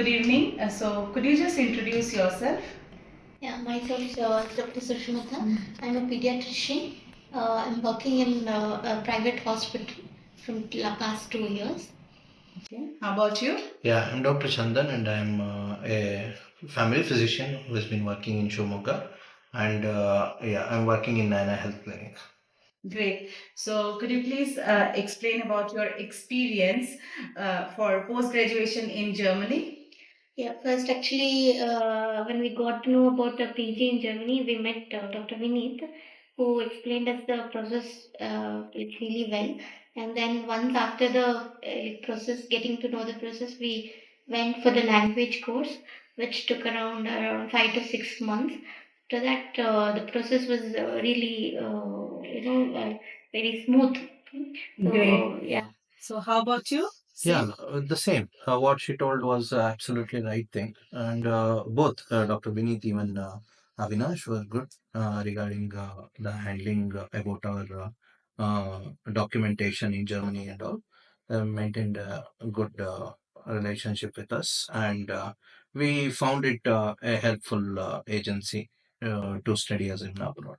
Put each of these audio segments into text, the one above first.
Good evening. So, could you just introduce yourself? Yeah, myself, Dr. Sushmita. I'm a pediatrician. I'm working in a private hospital from the past 2 years. Okay. How about you? Yeah, I'm Dr. Chandan and I'm a family physician who has been working in Shumoga. And yeah, I'm working in Nana Health Clinic. Great. So, could you please explain about your experience for post graduation in Germany? Yeah, first, actually, when we got to know about the PG in Germany, we met Dr. Vineet, who explained us the process really well. And then, once after the process, getting to know the process, we went for the language course, which took around 5 to 6 months. After that, the process was really, very smooth. So, Great. yeah. So, how about you? Yeah, the same. What she told was absolutely right thing. And both Dr. Vineet, even Avinash was good regarding the handling about our documentation in Germany and all. Maintained a good relationship with us. And we found it a helpful agency to study us in abroad.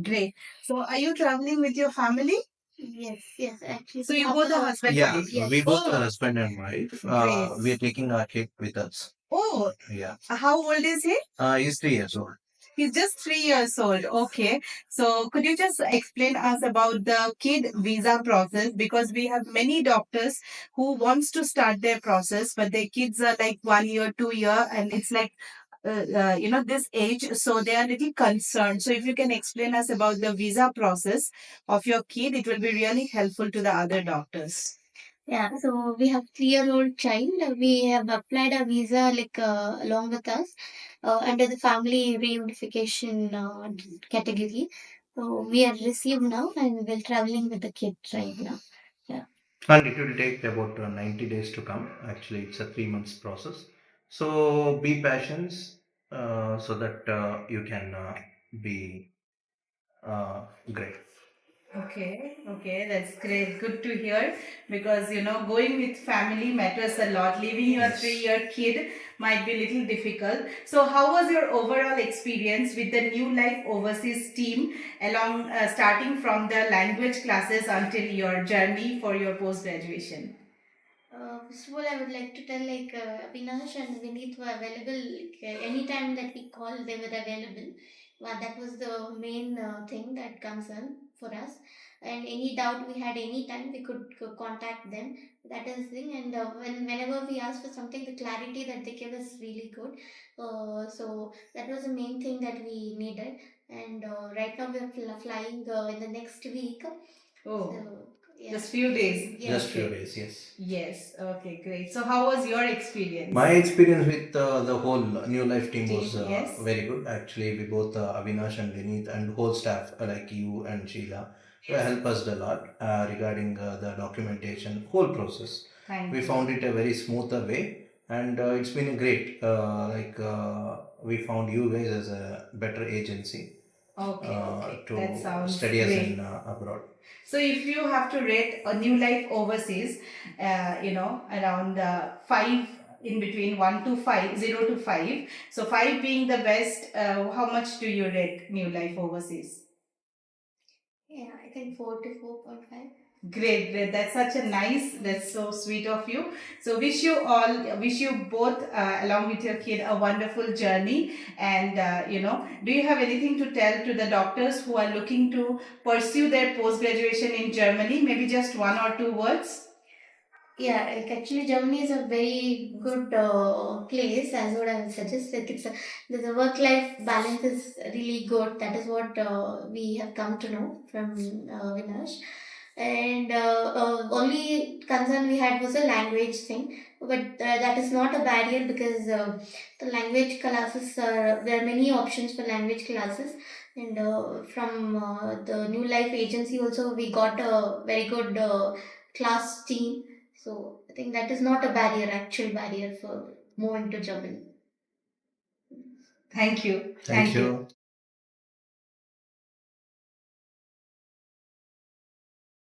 Great. So, are you traveling with your family? Yes, actually. So, you both are husband Yeah, and wife? Yes. we both Oh, are husband and wife. great. We are taking our kid with us. Oh, Yeah. how old is he? He's 3 years old. He's just 3 years old. Okay. So could you just explain us about the kid visa process? Because we have many doctors who wants to start their process, but their kids are like 1 year, 2 year, and it's like this age, so they are little concerned. So if you can explain us about the visa process of your kid, it will be really helpful to the other doctors. Yeah, so we have 3-year-old child. We have applied a visa along with us under the family reunification category. So we are received now and we're traveling with the kid right now. Yeah. And it will take about 90 days to come. Actually, it's a 3 months process. So be patient so that you can be great. Okay, that's great. Good to hear because going with family matters a lot. Leaving your Yes. 3 year kid might be a little difficult. So, how was your overall experience with the New Life Overseas team along starting from the language classes until your journey for your post graduation? First of all, I would like to tell Avinash and Vineet were available anytime that we called, they were available. Well, that was the main thing that concern for us. And any doubt we had any time, we could contact them. That is the thing. And whenever we asked for something, the clarity that they gave us really good. So that was the main thing that we needed. And right now we are flying in the next week. Oh, So yeah. just few days. Yes. Just few days, yes. Yes. Okay, great. So, how was your experience? My experience with the whole New Life team was Yes. very good. Actually, we both, Avinash and Vineet, and whole staff like you and Sheila, help us a lot regarding the documentation, whole process. Thank We you. found it a very smoother way, and it's been great. We found you guys as a better agency Okay. to That sounds study us great. in abroad. So if you have to rate a New Life Overseas, around five in between 1 to 5, 0 to 5. So 5 being the best, how much do you rate New Life Overseas? Yeah, I think 4 to 4.5. Great, great. That's such a nice, that's so sweet of you. So wish you both, along with your kid, a wonderful journey. And, do you have anything to tell to the doctors who are looking to pursue their post-graduation in Germany? Maybe just one or two words? Yeah, actually, Germany is a very good place, as what I would suggest. The work-life balance is really good. That is what we have come to know from Vinash. And only concern we had was a language thing, but that is not a barrier because the language classes are there are many options for language classes. And from the New Life agency also, we got a very good class team, so I think that is not a barrier, actual barrier for moving to Germany. Thank you. Thank you.